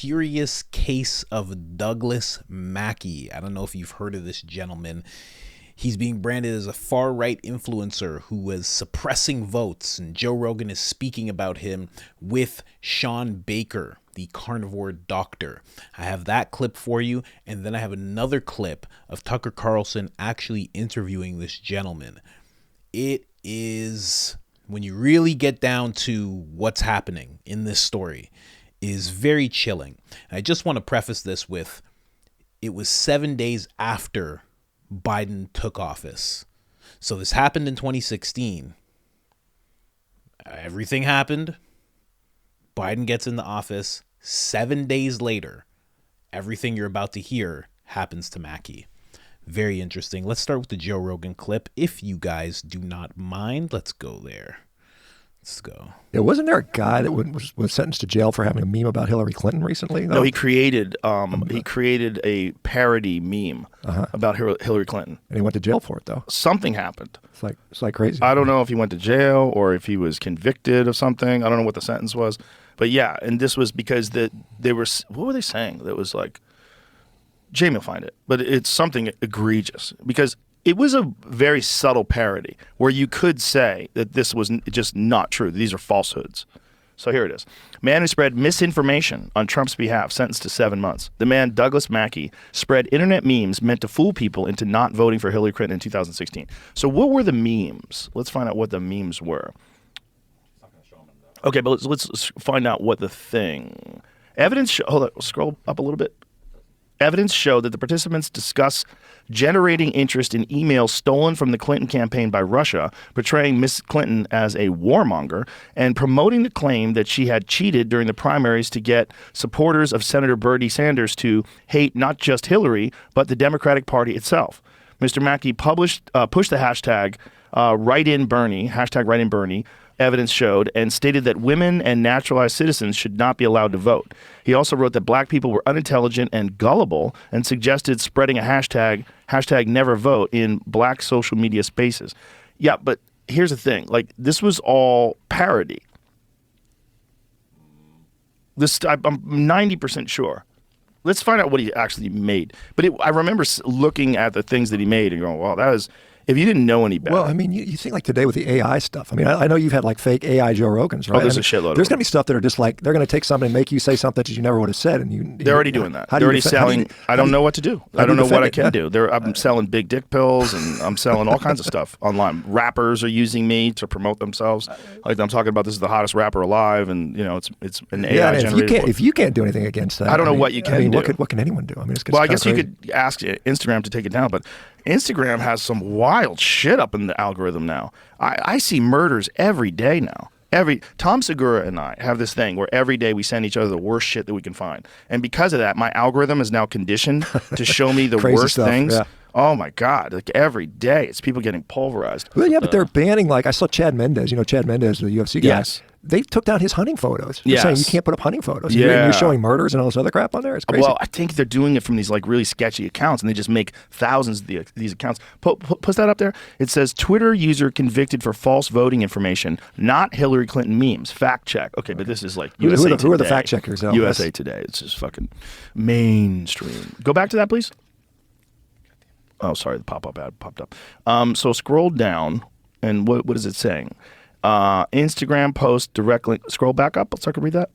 Curious Case of Douglas Mackey. I don't know if you've heard of this gentleman. He's being branded as a far-right influencer who was suppressing votes, and Joe Rogan is speaking about him with Sean Baker, the carnivore doctor. I have that clip for you, and then I have another clip of Tucker Carlson actually interviewing this gentleman. It is, when you really get down to what's happening in this story, is very chilling. And I just want to preface this with, it was 7 days after Biden took office. So this happened in 2016. Everything happened. Biden gets in the office. 7 days later, everything you're about to hear happens to Mackey. Very interesting. Let's start with the Joe Rogan clip. If you guys do not mind, let's go there. Let's go. Yeah, wasn't there a guy that was sentenced to jail for having a meme about Hillary Clinton recently? No, he created a parody meme about Hillary Clinton. And he went to jail for it, though. Something happened. It's like crazy. I don't know if he went to jail or if he was convicted of something. I don't know what the sentence was. But yeah, and this was because they were, what were they saying? That was like, Jamie will find it, but it's something egregious because it was a very subtle parody where you could say that this was just not true. These are falsehoods. So here it is. Man who spread misinformation on Trump's behalf, sentenced to 7 months. The man, Douglas Mackey, spread internet memes meant to fool people into not voting for Hillary Clinton in 2016. So what were the memes? Let's find out what the memes were. Okay, but let's find out what the thing. Evidence, hold on, scroll up a little bit. Evidence showed that the participants discuss generating interest in emails stolen from the Clinton campaign by Russia, portraying Miss Clinton as a warmonger, and promoting the claim that she had cheated during the primaries to get supporters of Senator Bernie Sanders to hate not just Hillary, but the Democratic Party itself. Mr. Mackey pushed the hashtag #WriteInBernie, evidence showed, and stated that women and naturalized citizens should not be allowed to vote. He also wrote that black people were unintelligent and gullible and suggested spreading a hashtag never vote in black social media spaces. Yeah, but here's the thing. Like, this was all parody. I'm 90% sure. Let's find out what he actually made. But I remember looking at the things that he made and going, well, that was... If you didn't know any better. Well, I mean, you think like today with the AI stuff. I mean, I know you've had like fake AI Joe Rogans, right? Oh, there's a shitload of There's going them. to be stuff that are just like, they're going to take something and make you say something that you never would have said. And they're already doing that. They're already selling. I don't know what to do. I don't know what I can do. I'm selling big dick pills and I'm selling all kinds of stuff online. Rappers are using me to promote themselves. Like I'm talking about, this is the hottest rapper alive, and you know it's an AI generated. If you can't do anything against that, I don't know what you can do. What can anyone do? I mean, it's well, I guess you could ask Instagram to take it down, but Instagram has some wild shit up in the algorithm now. I see murders every day now. Tom Segura and I have this thing where every day we send each other the worst shit that we can find. And because of that, my algorithm is now conditioned to show me the worst things. Yeah. Oh my God, like every day it's people getting pulverized. Well, yeah, but they're banning, like I saw Chad Mendes, Chad Mendes, the UFC guy. Yes. They took down his hunting photos. They're saying you can't put up hunting photos. Yeah. You're showing murders and all this other crap on there. It's crazy. Well, I think they're doing it from these like really sketchy accounts, and they just make thousands of these accounts. Post that up there. It says Twitter user convicted for false voting information, not Hillary Clinton memes. Fact check. Okay, but this is like USA Today. Who are the fact checkers? USA Today. It's just fucking mainstream. Go back to that, please. Oh, sorry, the pop-up ad popped up. So scroll down, and what is it saying? Instagram post directly, scroll back up so I can read that,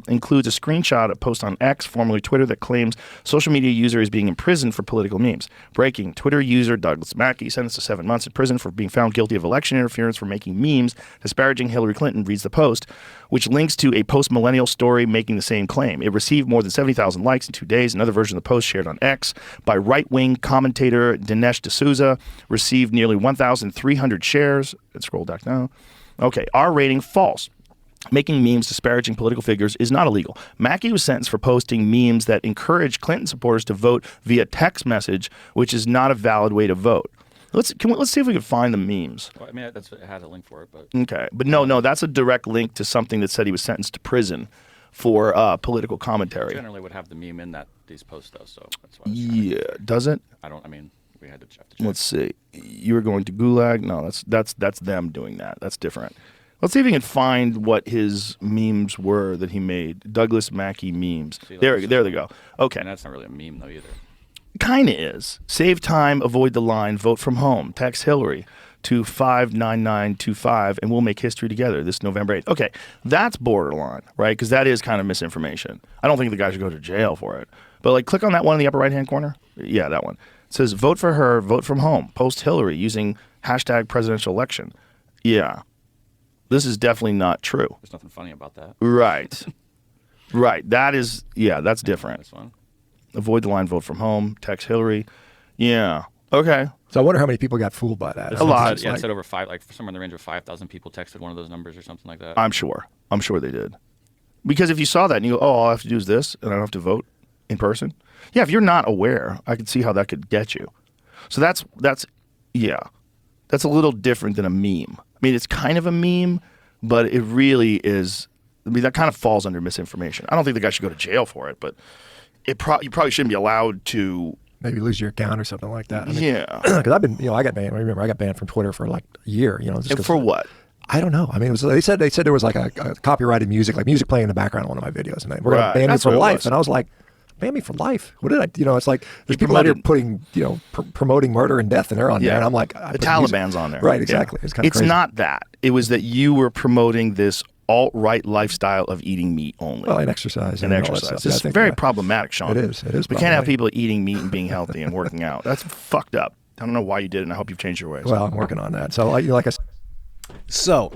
includes a screenshot of post on X, formerly Twitter, that claims social media user is being imprisoned for political memes. Breaking, Twitter user Douglas Mackey sentenced to 7 months in prison for being found guilty of election interference for making memes disparaging Hillary Clinton, reads the post, which links to a post-millennial story making the same claim. It received more than 70,000 likes in 2 days. Another version of the post shared on X by right-wing commentator Dinesh D'Souza received nearly 1,300 shares. Let's scroll back now. Okay, R rating false. Making memes disparaging political figures is not illegal. Mackey was sentenced for posting memes that encourage Clinton supporters to vote via text message, which is not a valid way to vote. Let's see if we can find the memes. Well, I mean, it has a link for it, but okay, but no, that's a direct link to something that said he was sentenced to prison for political commentary. Generally would have the meme in these posts though, so that's why. Yeah, does it? We had to check. Let's see. You were going to Gulag? No, that's them doing that. That's different. Let's see if we can find what his memes were that he made. Douglas Mackey memes. See, There they go. Okay. And that's not really a meme though either. Kind of is. Save time, avoid the line, vote from home. Text Hillary to 59925, and we'll make history together this November 8th. Okay, that's borderline, right? Because that is kind of misinformation. I don't think the guy should go to jail for it. But like, click on that one in the upper right-hand corner. Yeah, that one. It says, vote for her, vote from home. Post Hillary using hashtag presidential election. Yeah. This is definitely not true. There's nothing funny about that. Right. Right. That is, yeah, that's different. This one. Avoid the line, vote from home. Text Hillary. Yeah. Okay. So I wonder how many people got fooled by that. A lot. Yeah, it said over somewhere in the range of 5,000 people texted one of those numbers or something like that. I'm sure they did. Because if you saw that and you go, oh, all I have to do is this, and I don't have to vote in person. Yeah, if you're not aware, I could see how that could get you. So that's a little different than a meme. I mean, it's kind of a meme, but it really is. I mean, that kind of falls under misinformation. I don't think the guy should go to jail for it, but you probably shouldn't be allowed to. Maybe lose your account or something like that. I mean, yeah. Because I've been, I got banned. I remember I got banned from Twitter for like a year. And for what? I don't know. I mean, they said there was like a copyrighted music, like music playing in the background of one of my videos, and we're gonna ban me for life. And I was like, ban me for life? What did I? It's like there's people out here putting, promoting murder and death, and they're on there, and I'm like, the Taliban's on there, right? Exactly. Yeah. It's kind of crazy. Not that. It was that you were promoting this alt-right lifestyle of eating meat only. Well, and exercise. And exercise. It's very problematic, Sean. It is. We can't have people eating meat and being healthy and working out. That's fucked up. I don't know why you did it, and I hope you've changed your ways. Well, I'm working on that. So, like I said. So,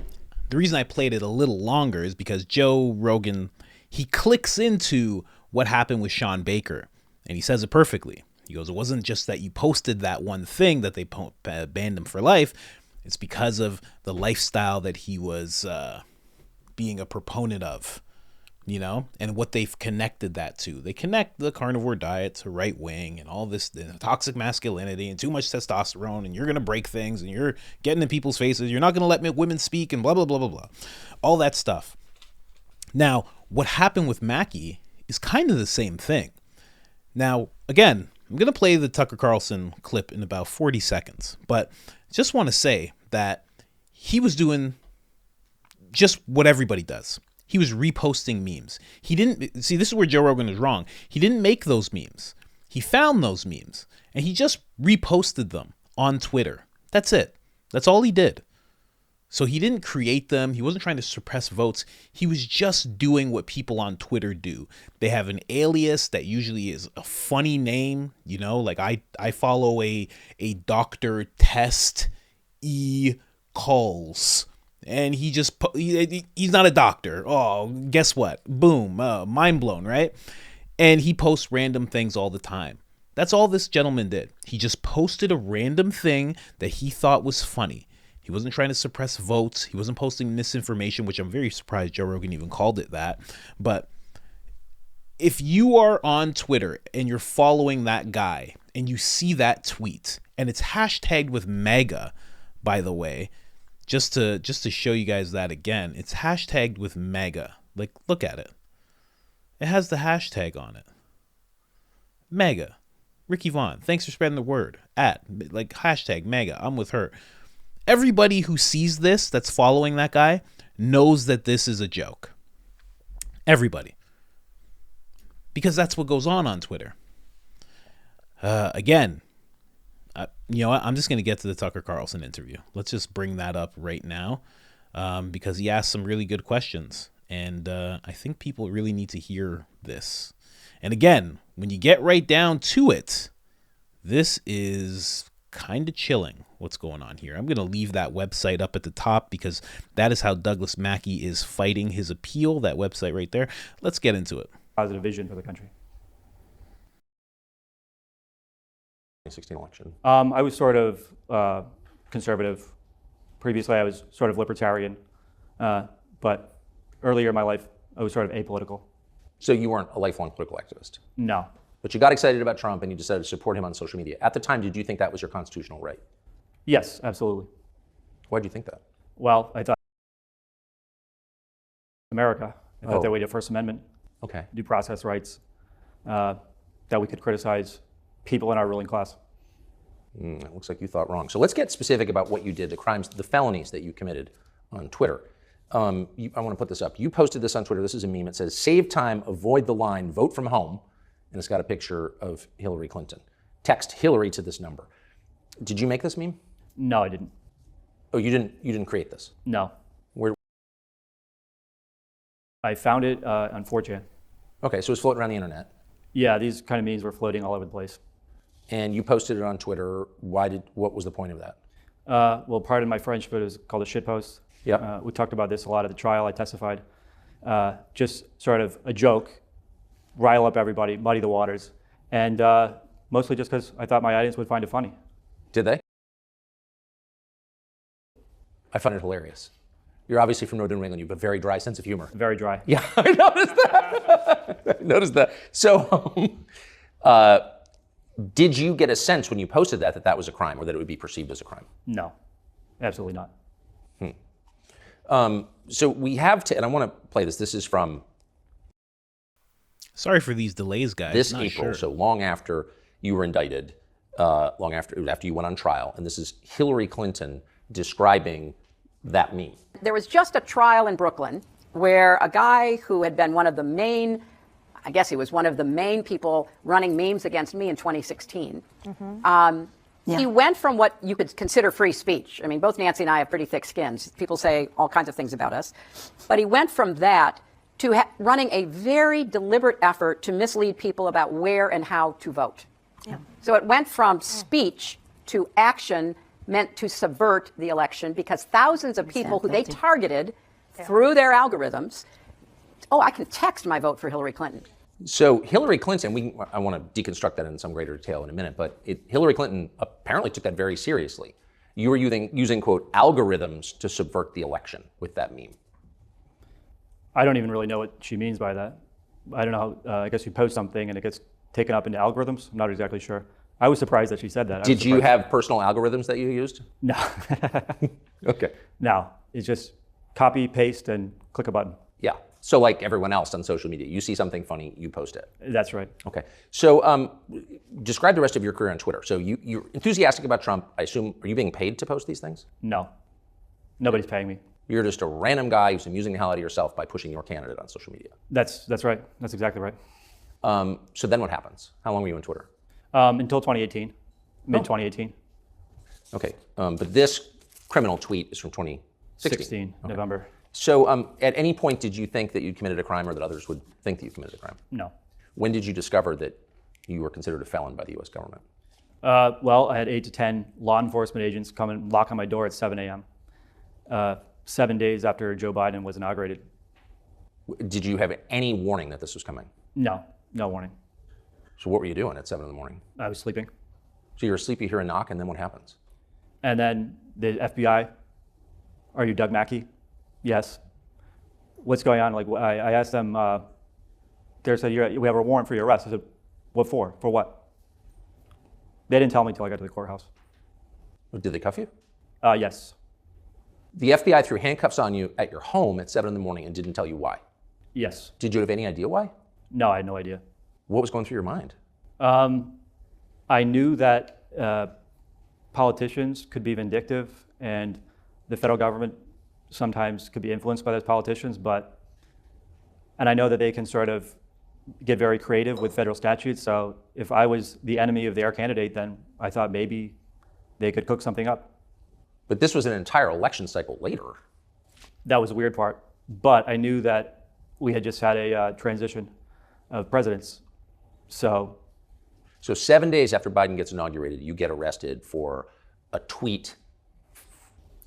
the reason I played it a little longer is because Joe Rogan, he clicks into what happened with Sean Baker, and he says it perfectly. He goes, it wasn't just that you posted that one thing that they banned him for life. It's because of the lifestyle that he was being a proponent of, and what they've connected that to. They connect the carnivore diet to right wing and all this toxic masculinity and too much testosterone, and you're going to break things and you're getting in people's faces. You're not going to let women speak and blah, blah, blah, blah, blah. All that stuff. Now, what happened with Mackey is kind of the same thing. Now, again, I'm going to play the Tucker Carlson clip in about 40 seconds, but just want to say that he was doing just what everybody does. He was reposting memes. He didn't see, this is where Joe Rogan is wrong. He didn't make those memes. He found those memes and he just reposted them on Twitter. That's it. That's all he did. So he didn't create them. He wasn't trying to suppress votes. He was just doing what people on Twitter do. They have an alias that usually is a funny name, like I follow a Dr. Test E. Calls. And he's not a doctor. Oh, guess what? Boom. Mind blown, right? And he posts random things all the time. That's all this gentleman did. He just posted a random thing that he thought was funny. He wasn't trying to suppress votes. He wasn't posting misinformation, which I'm very surprised Joe Rogan even called it that. But if you are on Twitter and you're following that guy and you see that tweet, and it's hashtagged with MAGA, by the way, just to show you guys that again, it's hashtagged with MAGA. Like, look at it. It has the hashtag on it. MAGA. Ricky Vaughn, thanks for spreading the word. Hashtag MAGA. I'm with her. Everybody who sees this that's following that guy knows that this is a joke. Everybody. Because that's what goes on Twitter. Again, I'm just going to get to the Tucker Carlson interview. Let's just bring that up right now because he asked some really good questions. And I think people really need to hear this. And again, when you get right down to it, this is kind of chilling what's going on here. I'm going to leave that website up at the top because that is how Douglas Mackey is fighting his appeal, that website right there. Let's get into it. Positive vision for the country. 2016 election? I was sort of conservative. Previously, I was sort of libertarian. But earlier in my life, I was sort of apolitical. So you weren't a lifelong political activist? No. But you got excited about Trump and you decided to support him on social media. At the time, did you think that was your constitutional right? Yes, absolutely. Why do you think that? Well, I thought America. I thought that we had a First Amendment, due process rights, that we could criticize people in our ruling class. It looks like you thought wrong. So let's get specific about what you did, the crimes, the felonies that you committed on Twitter. I want to put this up. You posted this on Twitter. This is a meme. It says, "Save time, avoid the line, vote from home." And it's got a picture of Hillary Clinton. Text Hillary to this number. Did you make this meme? No, I didn't. Oh, you didn't create this? No. Where? I found it on 4chan. Okay, so it's floating around the internet. Yeah, these kind of memes were floating all over the place. And you posted it on Twitter. What was the point of that? Well, pardon my French, but it was called a shitpost. Yeah. We talked about this a lot at the trial. I testified. Just sort of a joke, rile up everybody, muddy the waters, and mostly just because I thought my audience would find it funny. Did they? I find it hilarious. You're obviously from Northern England. You have a very dry sense of humor. Very dry. Yeah, I noticed that. I noticed that. So, did you get a sense when you posted that was a crime, or that it would be perceived as a crime? No, absolutely not. So we have to, and I want to play this. This is from Sorry for these delays, guys. this Not April, sure. so long after you were indicted, long after you went on trial, and this is Hillary Clinton describing that meme. There was just a trial in Brooklyn where a guy who had been one of the main, I guess he was one of the main people running memes against me in 2016. He went from what you could consider free speech. I mean, both Nancy and I have pretty thick skins. People say all kinds of things about us. But he went from that to running a very deliberate effort to mislead people about where and how to vote. So it went from speech to action meant to subvert the election, because thousands of people who they targeted through their algorithms, I can text my vote for Hillary Clinton. So Hillary Clinton, I want to deconstruct that in some greater detail in a minute, but Hillary Clinton apparently took that very seriously. You were using, quote, algorithms to subvert the election with that meme. I don't even really know what she means by that. I don't know how, I guess you post something and it gets taken up into algorithms. I'm not exactly sure. I was surprised that she said that. Did you have personal algorithms that you used? No. Okay. No, it's just copy, paste, and click a button. Yeah. So like everyone else on social media, you see something funny, you post it. That's right. Okay. So describe the rest of your career on Twitter. So you're enthusiastic about Trump. I assume, are you being paid to post these things? No. Nobody's paying me. You're just a random guy who's amusing the hell out of yourself by pushing your candidate on social media. That's right. That's exactly right. So then what happens? How long were you on Twitter? Until 2018, mid-2018. Okay. But this criminal tweet is from 2016. 16, okay. November. So at any point, did you think that you'd committed a crime, or that others would think that you committed a crime? No. When did you discover that you were considered a felon by the U.S. government? Well, I had 8 to 10 law enforcement agents come and knock on my door at 7 a.m., 7 days after Joe Biden was inaugurated. Did you have any warning that this was coming? No, no warning. So what were you doing at 7 in the morning? I was sleeping. So you're asleep, you hear a knock, and then what happens? And then the FBI, "Are you Doug Mackey?" "Yes." "What's going on?" Like, I asked them, they said, "We have a warrant for your arrest." I said, "What for? For what?" They didn't tell me until I got to the courthouse. Did they cuff you? Yes. The FBI threw handcuffs on you at your home at 7 in the morning and didn't tell you why. Yes. Did you have any idea why? No, I had no idea. What was going through your mind? I knew that politicians could be vindictive, and the federal government sometimes could be influenced by those politicians, and I know that they can sort of get very creative with federal statutes. So if I was the enemy of their candidate, then I thought maybe they could cook something up. But this was an entire election cycle later. That was the weird part. But I knew that we had just had a transition of presidents. So 7 days after Biden gets inaugurated, you get arrested for a tweet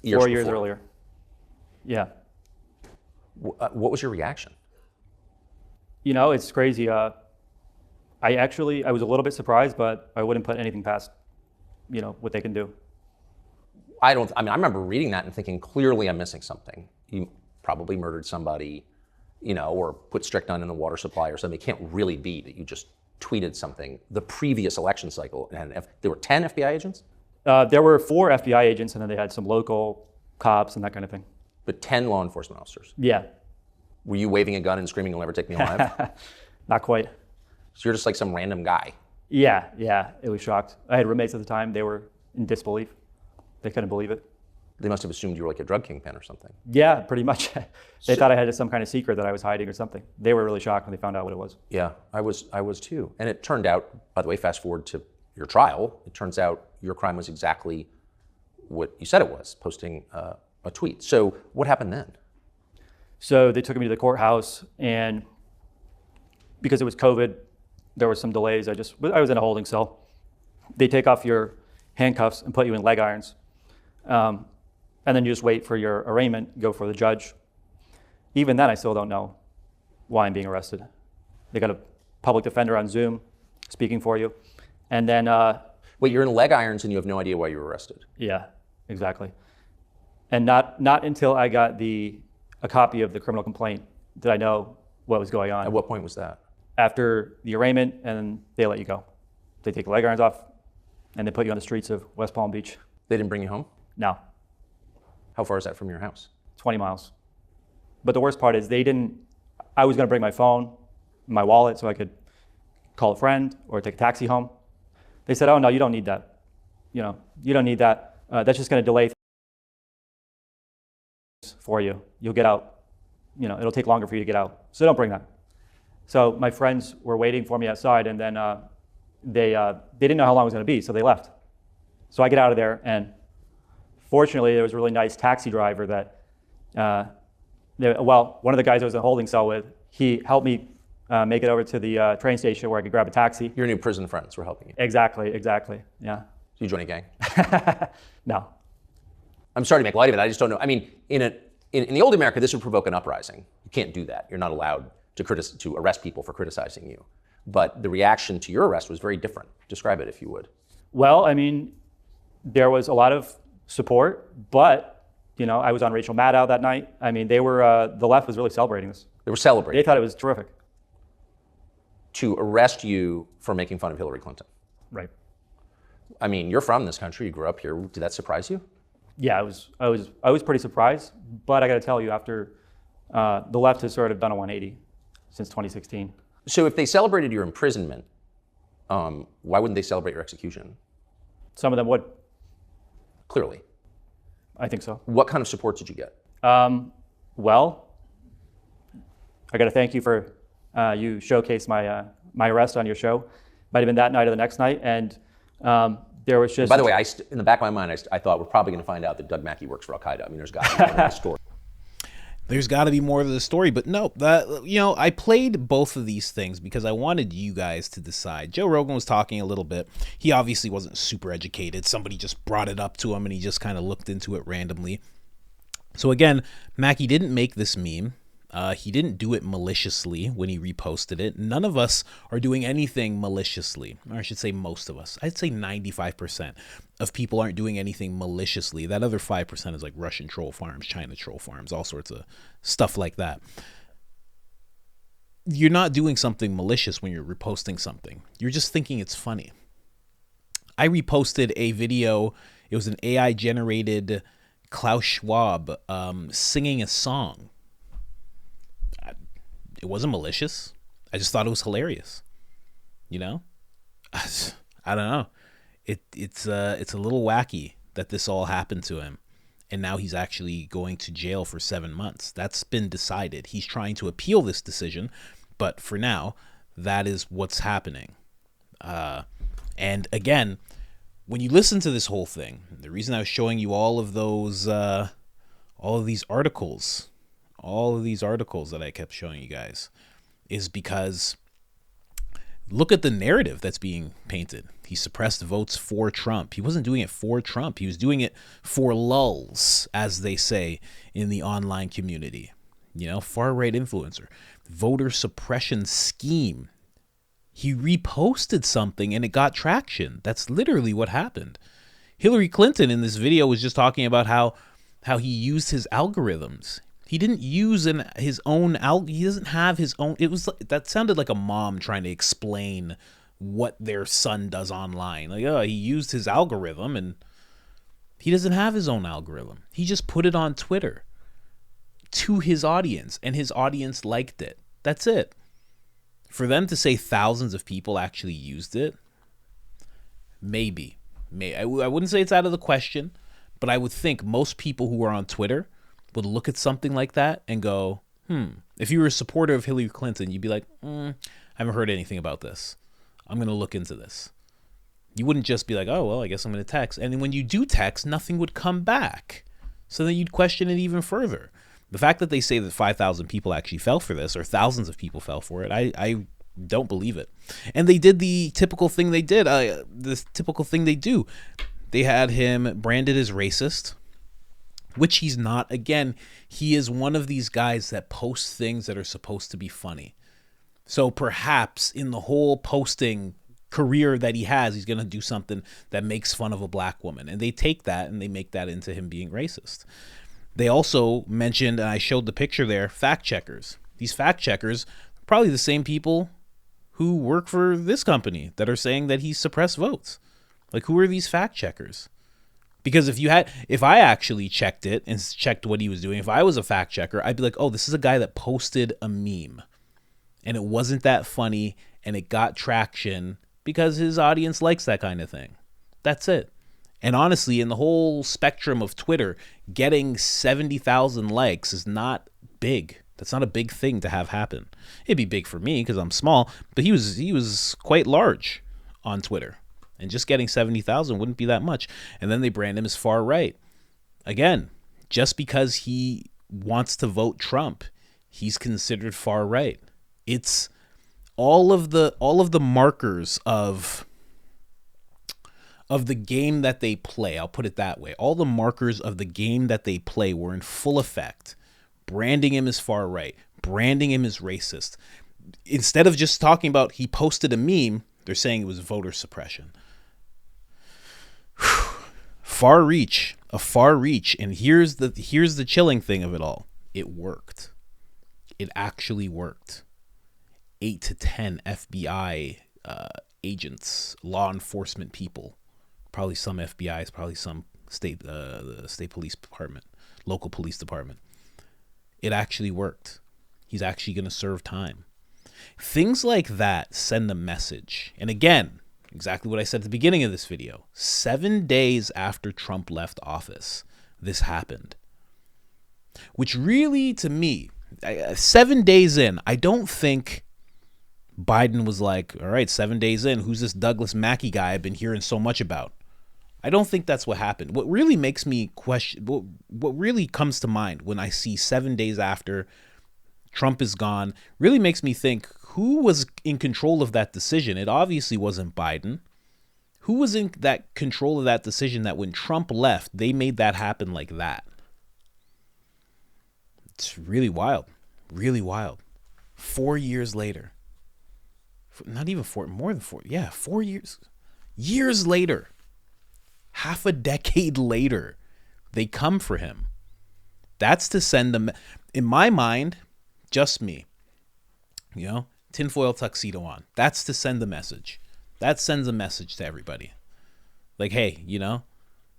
4 years earlier. Yeah. What was your reaction? You know, it's crazy. I was a little bit surprised, but I wouldn't put anything past, what they can do. I remember reading that and thinking, clearly I'm missing something. You probably murdered somebody, or put strychnine in the water supply or something. It can't really be that you just tweeted something the previous election cycle. And there were 10 FBI agents? There were 4 FBI agents, and then they had some local cops and that kind of thing. But 10 law enforcement officers? Yeah. Were you waving a gun and screaming, "You'll never take me alive"? Not quite. So you're just like some random guy? Yeah, it was shocked. I had roommates at the time. They were in disbelief. They couldn't believe it. They must have assumed you were like a drug kingpin or something. Yeah, pretty much. They thought I had some kind of secret that I was hiding or something. They were really shocked when they found out what it was. Yeah, I was too. And it turned out, by the way, fast forward to your trial, it turns out your crime was exactly what you said it was, posting a tweet. So what happened then? So they took me to the courthouse, and because it was COVID, there were some delays. I was in a holding cell. They take off your handcuffs and put you in leg irons. And then you just wait for your arraignment, go for the judge. Even then, I still don't know why I'm being arrested. They got a public defender on Zoom speaking for you. And then... Wait, you're in leg irons and you have no idea why you were arrested? Yeah, exactly. And not until I got a copy of the criminal complaint did I know what was going on. At what point was that? After the arraignment, and they let you go. They take the leg irons off, and they put you on the streets of West Palm Beach. They didn't bring you home? No. How far is that from your house? 20 miles. But the worst part is I was gonna bring my phone, my wallet, so I could call a friend or take a taxi home. They said, oh no, you don't need that. You don't need that. That's just gonna delay things for you. You'll get out. It'll take longer for you to get out. So don't bring that. So my friends were waiting for me outside, and then they didn't know how long it was gonna be, so they left. So I get out of there, and fortunately, there was a really nice taxi driver that, one of the guys I was in a holding cell with, he helped me make it over to the train station where I could grab a taxi. Your new prison friends were helping you? Exactly, yeah. So you join a gang? No. I'm sorry to make light of it, I just don't know. I mean, in the old America, this would provoke an uprising. You can't do that. You're not allowed to arrest people for criticizing you. But the reaction to your arrest was very different. Describe it, if you would. Well, I mean, there was a lot of support, but I was on Rachel Maddow that night. I mean, the left was really celebrating this. They were celebrating. They thought it was terrific. To arrest you for making fun of Hillary Clinton. Right. I mean, you're from this country, you grew up here. Did that surprise you? Yeah, I was pretty surprised, but I got to tell you, after the left has sort of done a 180 since 2016. So if they celebrated your imprisonment, why wouldn't they celebrate your execution? Some of them would. Clearly. I think so. What kind of support did you get? Well, I got to thank you for you showcased my arrest on your show. Might have been that night or the next night, and there was just. By the way, in the back of my mind, I thought we're probably going to find out that Doug Mackey works for Al Qaeda. I mean, there's got to be more to the story. There's got to be more to the story, but no, I played both of these things because I wanted you guys to decide. Joe Rogan was talking a little bit. He obviously wasn't super educated. Somebody just brought it up to him and he just kind of looked into it randomly. So again, Mackey didn't make this meme. He didn't do it maliciously when he reposted it. None of us are doing anything maliciously, or I should say most of us. I'd say 95% of people aren't doing anything maliciously. That other 5% is like Russian troll farms, China troll farms, all sorts of stuff like that. You're not doing something malicious when you're reposting something. You're just thinking it's funny. I reposted a video. It was an AI generated Klaus Schwab singing a song. It wasn't malicious. I just thought it was hilarious. I don't know. It's a little wacky that this all happened to him, and now he's actually going to jail for 7 months. That's been decided. He's trying to appeal this decision, but for now, that is what's happening. And again, when you listen to this whole thing, the reason I was showing you all of these articles that I kept showing you guys is because look at the narrative that's being painted. He suppressed votes for Trump. He wasn't doing it for Trump. He was doing it for lulz, as they say in the online community. Far-right influencer. Voter suppression scheme. He reposted something and it got traction. That's literally what happened. Hillary Clinton in this video was just talking about how he used his algorithms. He didn't use his own he doesn't have his own. That sounded like a mom trying to explain what their son does online. Like, he used his algorithm, and he doesn't have his own algorithm. He just put it on Twitter to his audience, and his audience liked it. That's it. For them to say thousands of people actually used it, maybe. I wouldn't say it's out of the question, But I would think most people who are on Twitter would look at something like that and go, if you were a supporter of Hillary Clinton, you'd be like, I haven't heard anything about this. I'm going to look into this. You wouldn't just be like, oh, well, I guess I'm going to text. And then when you do text, nothing would come back. So then you'd question it even further. The fact that they say that 5,000 people actually fell for this, or thousands of people fell for it, I don't believe it. And they did the typical thing they did, the typical thing they do. They had him branded as racist, which he's not. Again, he is one of these guys that posts things that are supposed to be funny. So perhaps in the whole posting career that he has, he's going to do something that makes fun of a black woman. And they take that and they make that into him being racist. They also mentioned, and I showed the picture there, fact checkers. These fact checkers, probably the same people who work for this company that are saying that he suppressed votes. Like, who are these fact checkers? Because if I actually checked it and checked what he was doing, if I was a fact checker, I'd be like, oh, this is a guy that posted a meme and it wasn't that funny and it got traction because his audience likes that kind of thing. That's it. And honestly, in the whole spectrum of Twitter, getting 70,000 likes is not big. That's not a big thing to have happen. It'd be big for me because I'm small, but he was quite large on Twitter. And just getting 70,000 wouldn't be that much. And then they brand him as far right. Again, just because he wants to vote Trump, he's considered far right. It's all of the markers of the game that they play. I'll put it that way. All the markers of the game that they play were in full effect. Branding him as far right, branding him as racist. Instead of just talking about he posted a meme, they're saying it was voter suppression. Far reach, a far reach. And here's the chilling thing of it all. It worked. It actually worked. 8 to 10 FBI agents, law enforcement people, probably some FBI's, probably some state police department, local police department. It actually worked. He's actually going to serve time. Things like that send a message. And again, exactly what I said at the beginning of this video. 7 days after Trump left office, this happened. Which really, to me, 7 days in, I don't think Biden was like, all right, 7 days in, who's this Douglas Mackey guy I've been hearing so much about? I don't think that's what happened. What really makes me question, what really comes to mind when I see 7 days after Trump is gone, really makes me think, who was in control of that decision? It obviously wasn't Biden. Who was in that control of that decision that when Trump left, they made that happen like that? It's really wild. Really wild. 4 years later. Not even more than 4. Yeah, 4 years. Years later. Half a decade later, they come for him. That's to send them, in my mind, just me, tinfoil tuxedo on. That's to send the message. That sends a message to everybody. Like, hey,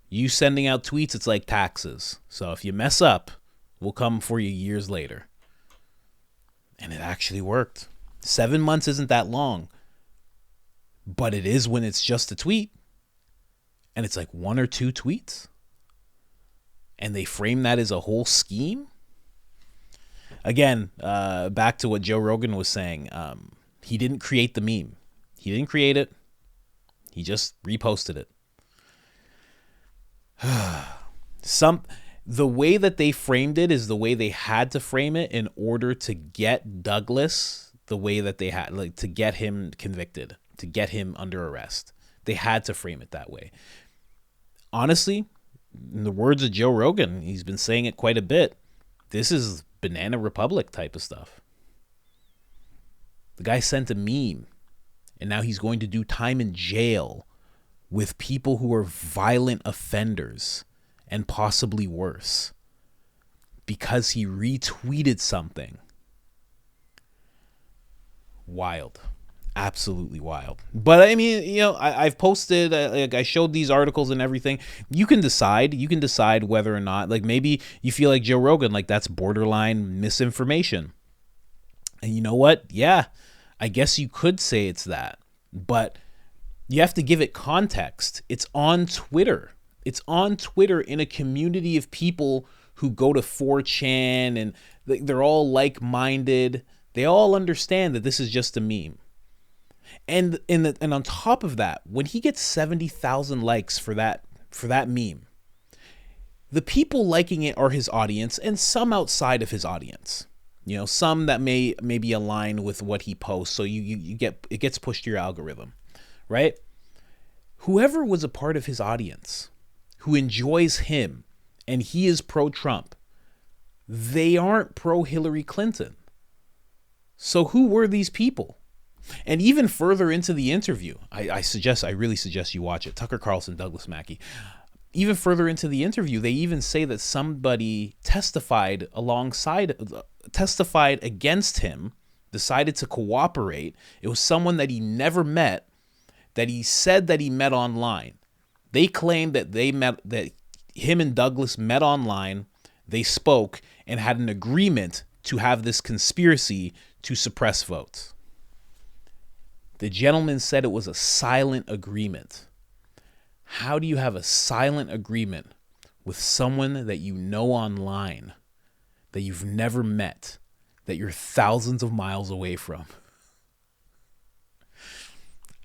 you sending out tweets, it's like taxes. So if you mess up, we'll come for you years later. And it actually worked. 7 months isn't that long, but it is when it's just a tweet. And it's like 1 or 2 tweets. And they frame that as a whole scheme. Again, back to what Joe Rogan was saying. He didn't create the meme. He didn't create it. He just reposted it. The way that they framed it is the way they had to frame it in order to get Douglas the way that they had, like, to get him convicted, to get him under arrest. They had to frame it that way. Honestly, in the words of Joe Rogan, he's been saying it quite a bit. This is Banana Republic type of stuff. The guy sent a meme, and now he's going to do time in jail with people who are violent offenders and possibly worse because he retweeted something. Wild. Absolutely wild. But I mean, I've posted, I showed these articles and everything. You can decide whether or not, like, maybe you feel like Joe Rogan, like, that's borderline misinformation. And you know what? Yeah, I guess you could say it's that, but you have to give it context. It's on Twitter. It's on Twitter in a community of people who go to 4chan and they're all like-minded. They all understand that this is just a meme. And on top of that, when he gets 70,000 likes for that meme, the people liking it are his audience and some outside of his audience. You know, some that may be aligned with what he posts, so you get it gets pushed to your algorithm, right? Whoever was a part of his audience who enjoys him and he is pro-Trump, they aren't pro-Hillary Clinton. So who were these people? And even further into the interview, I really suggest you watch it. Tucker Carlson, Douglas Mackey. Even further into the interview, they even say that somebody testified against him, decided to cooperate. It was someone that he never met, that he said that he met online. They claimed that that him and Douglas met online, they spoke, and had an agreement to have this conspiracy to suppress votes. The gentleman said it was a silent agreement. How do you have a silent agreement with someone that you know online, that you've never met, that you're thousands of miles away from?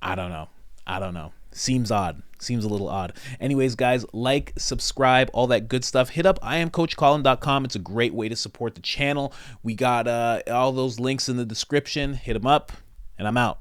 I don't know. Seems odd. Seems a little odd. Anyways, guys, like, subscribe, all that good stuff. Hit up IamCoachColin.com. It's a great way to support the channel. We got all those links in the description. Hit them up, and I'm out.